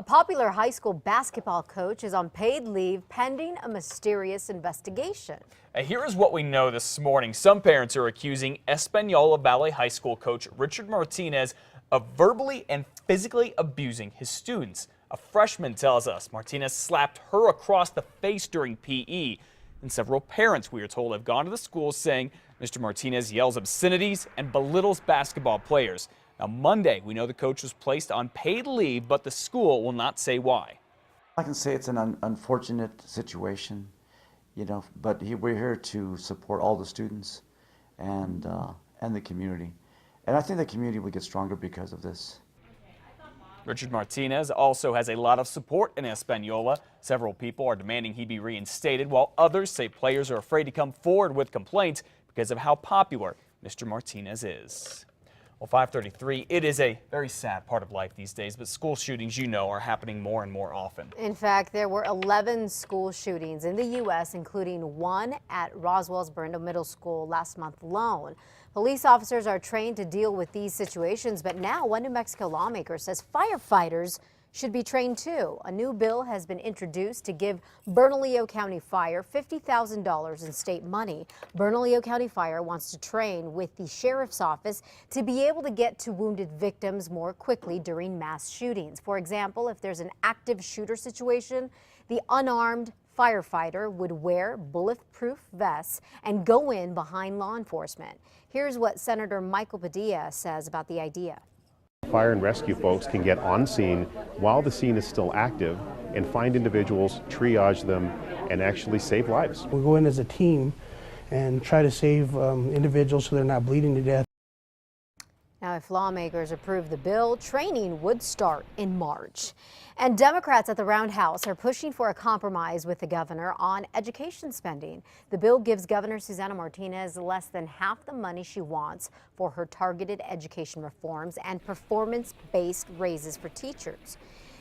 A popular high school basketball coach is on paid leave pending a mysterious investigation. Here is what we know this morning. Some parents are accusing Espanola Valley High School coach Richard Martinez of verbally and physically abusing his students. A freshman tells us Martinez slapped her across the face during PE. And several parents, we are told, have gone to the school saying Mr. Martinez yells obscenities and belittles basketball players. Now, Monday, we know the coach was placed on paid leave, but the school will not say why. I can say it's an unfortunate situation, but we're here to support all the students and the community. And I think the community will get stronger because of this. Richard Martinez also has a lot of support in Espanola. Several people are demanding he be reinstated, while others say players are afraid to come forward with complaints because of how popular Mr. Martinez is. Well, 5:33, it is a very sad part of life these days, but school shootings, are happening more and more often. In fact, there were 11 school shootings in the U.S., including one at Roswell's Brindle Middle School last month alone. Police officers are trained to deal with these situations, but now one New Mexico lawmaker says firefighters should be trained too. A new bill has been introduced to give Bernalillo County Fire $50,000 in state money. Bernalillo County Fire wants to train with the sheriff's office to be able to get to wounded victims more quickly during mass shootings. For example, if there's an active shooter situation, the unarmed firefighter would wear bulletproof vests and go in behind law enforcement. Here's what Senator Michael Padilla says about the idea. Fire and rescue folks can get on scene while the scene is still active and find individuals, triage them, and actually save lives. We go in as a team and try to save individuals so they're not bleeding to death. Now, if lawmakers approve the bill, training would start in March. And Democrats at the Round House are pushing for a compromise with the governor on education spending. The bill gives Governor Susana Martinez less than half the money she wants for her targeted education reforms and performance-based raises for teachers.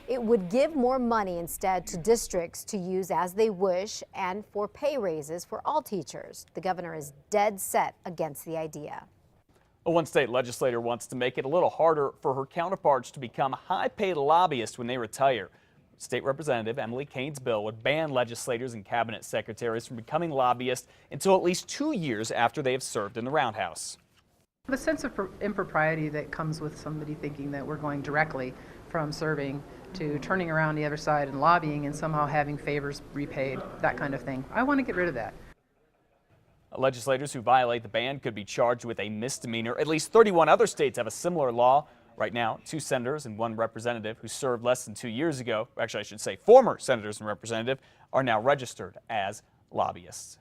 It would give more money instead to districts to use as they wish and for pay raises for all teachers. The governor is dead set against the idea. One state legislator wants to make it a little harder for her counterparts to become high-paid lobbyists when they retire. State Representative Emily Kane's bill would ban legislators and cabinet secretaries from becoming lobbyists until at least 2 years after they have served in the Roundhouse. The sense of impropriety that comes with somebody thinking that we're going directly from serving to turning around the other side and lobbying and somehow having favors repaid, that kind of thing. I want to get rid of that. Legislators who violate the ban could be charged with a misdemeanor. At least 31 other states have a similar law. Right now, 2 senators and 1 representative who served less than 2 years ago, actually I should say former senators and representatives, are now registered as lobbyists.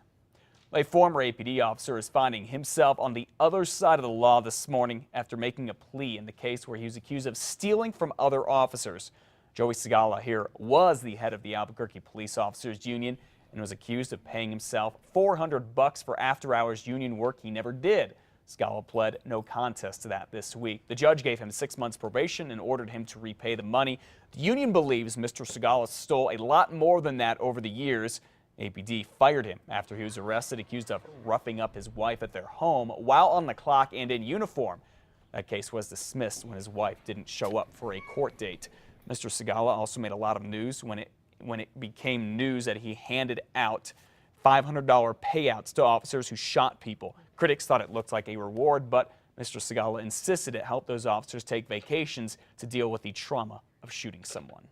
A former APD officer is finding himself on the other side of the law this morning after making a plea in the case where he was accused of stealing from other officers. Joey Segala here was the head of the Albuquerque Police Officers Union and was accused of paying himself $400 for after-hours union work he never did. Segala pled no contest to that this week. The judge gave him 6 months probation and ordered him to repay the money. The union believes Mr. Segala stole a lot more than that over the years. APD fired him after he was arrested, accused of roughing up his wife at their home while on the clock and in uniform. That case was dismissed when his wife didn't show up for a court date. Mr. Segala also made a lot of news when it became news that he handed out $500 payouts to officers who shot people. Critics thought it looked like a reward, but Mr. Segala insisted it helped those officers take vacations to deal with the trauma of shooting someone.